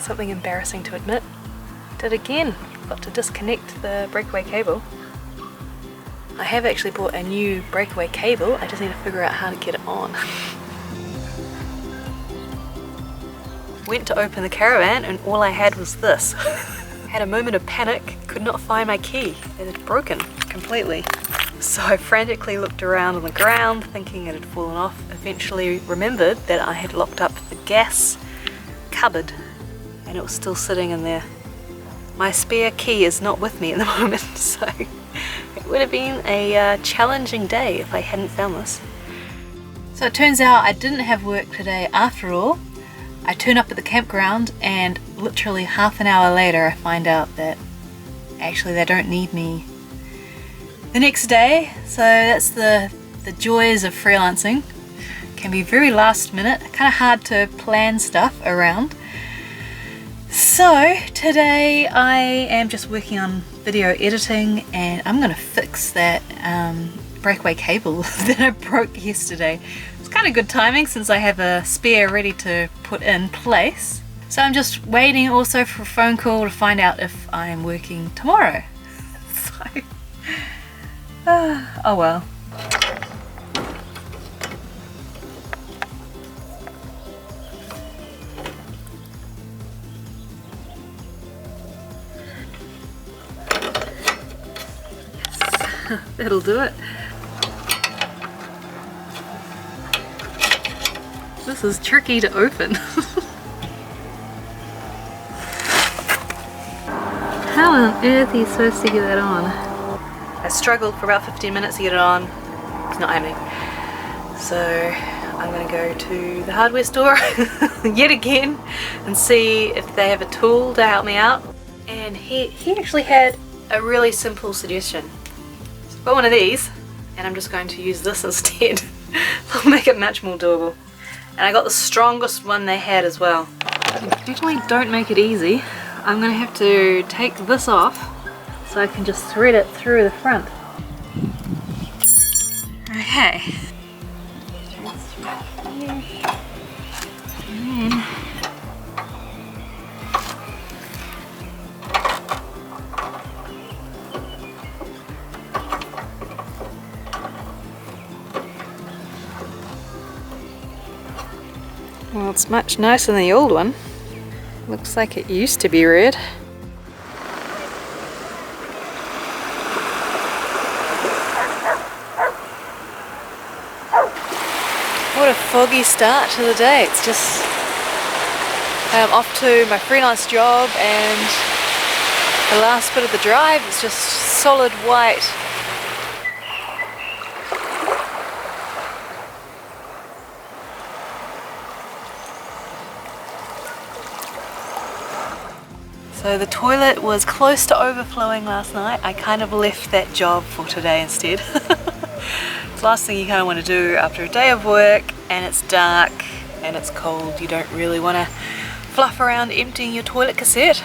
something embarrassing to admit. Did again, got to disconnect the breakaway cable. I have actually bought a new breakaway cable, I just need to figure out how to get it on. Went to open the caravan and all I had was this. Had a moment of panic, could not find my key. It had broken completely. So I frantically looked around on the ground thinking it had fallen off. Eventually remembered that I had locked up the gas cupboard and it was still sitting in there. My spare key is not with me at the moment, so it would have been a challenging day if I hadn't found this. So it turns out I didn't have work today after all. I turn up at the campground and literally half an hour later I find out that actually they don't need me the next day. So that's the joys of freelancing. It can be very last minute, kind of hard to plan stuff around. So today I am just working on video editing and I'm going to fix that breakaway cable that I broke yesterday. It's kind of good timing since I have a spare ready to put in place. So I'm just waiting also for a phone call to find out if I'm working tomorrow. So, oh well. Yes, that'll do it. This is tricky to open. How on earth are you supposed to get that on? I struggled for about 15 minutes to get it on. It's not happening. So I'm going to go to the hardware store yet again and see if they have a tool to help me out. And he actually had a really simple suggestion. So I've got one of these and I'm just going to use this instead. It'll make it much more doable. And I got the strongest one they had as well. Definitely don't make it easy. I'm going to have to take this off so I can just thread it through the front. Okay. And then well, it's much nicer than the old one. Looks like it used to be red. What a foggy start to the day. It's just I'm off to my freelance job and the last bit of the drive is just solid white. So the toilet was close to overflowing last night. I kind of left that job for today instead. It's the last thing you kind of want to do after a day of work and it's dark and it's cold. You don't really want to fluff around emptying your toilet cassette.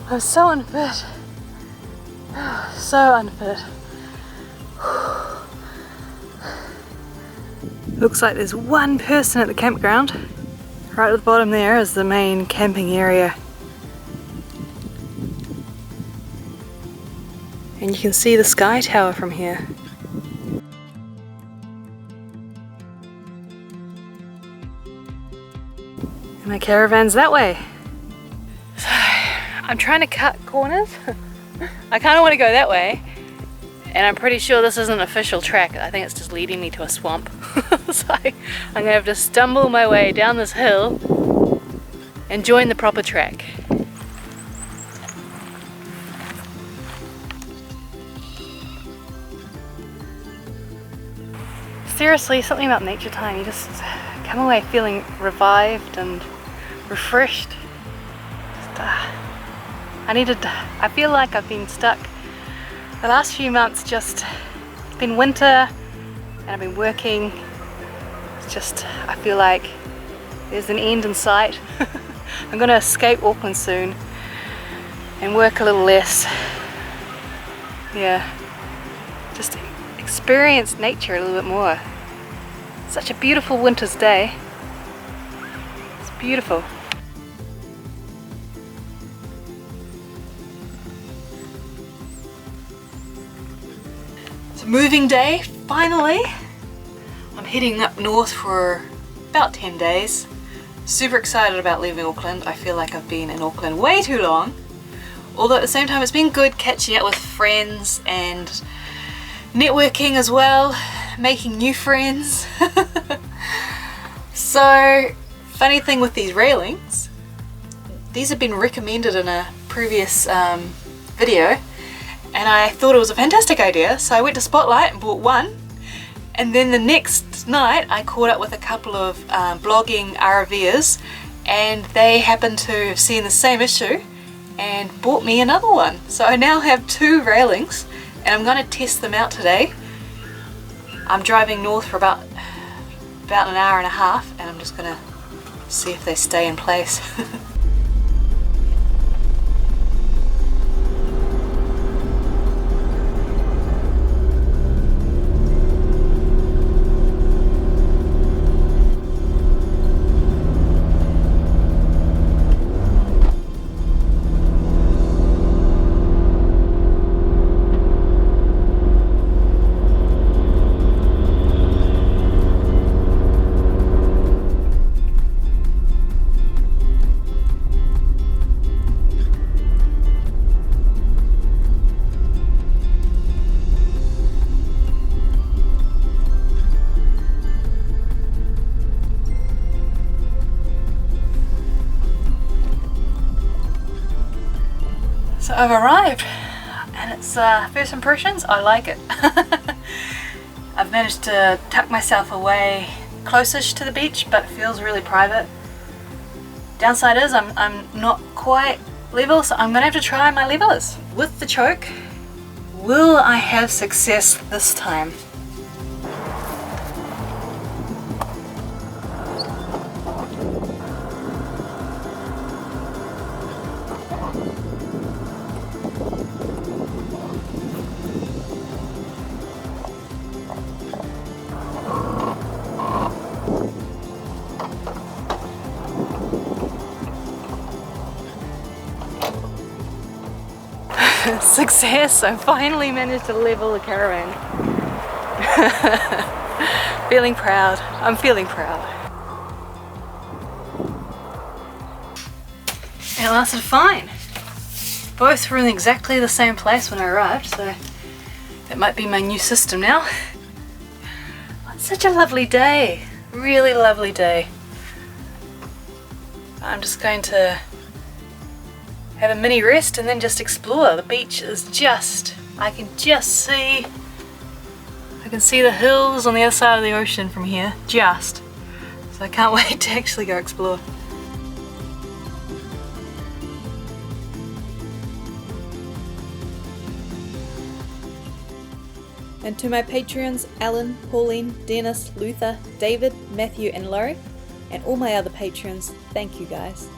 I'm so unfit. So unfit. Looks like there's one person at the campground. Right at the bottom there is the main camping area. And you can see the sky tower from here. And my caravan's that way. So I'm trying to cut corners. I kind of want to go that way. And I'm pretty sure this isn't an official track. I think it's just leading me to a swamp. So I'm gonna have to stumble my way down this hill and join the proper track. Seriously, something about nature time, you just come away feeling revived and refreshed. I feel like I've been stuck the last few months, it's been winter and I've been working. It's just, I feel like there's an end in sight. I'm gonna escape Auckland soon and work a little less. Yeah, just experience nature a little bit more. Such a beautiful winter's day. It's beautiful. It's a moving day, finally. I'm heading up north for about 10 days. Super excited about leaving Auckland. I feel like I've been in Auckland way too long. Although at the same time it's been good catching up with friends and networking as well, making new friends. So, funny thing with these railings, these have been recommended in a previous video, and I thought it was a fantastic idea, so I went to Spotlight and bought one. And then the next night I caught up with a couple of blogging RVers, and they happened to have seen the same issue and bought me another one. So I now have 2 railings and I'm going to test them out today. I'm driving north for about an hour and a half, and I'm just going to see if they stay in place. So I've arrived, and it's first impressions, I like it. I've managed to tuck myself away close-ish to the beach, but it feels really private. Downside is I'm not quite level, so I'm gonna have to try my levers. With the choke, will I have success this time? Success! I finally managed to level the caravan. Feeling proud. I'm feeling proud. And it lasted fine. Both were in exactly the same place when I arrived, so that might be my new system now. It's such a lovely day. Really lovely day. I'm just going to have a mini rest and then just explore. The beach is just, I can see the hills on the other side of the ocean from here, just. So I can't wait to actually go explore. And to my Patreons, Alan, Pauline, Dennis, Luther, David, Matthew and Laurie, and all my other patrons, thank you guys.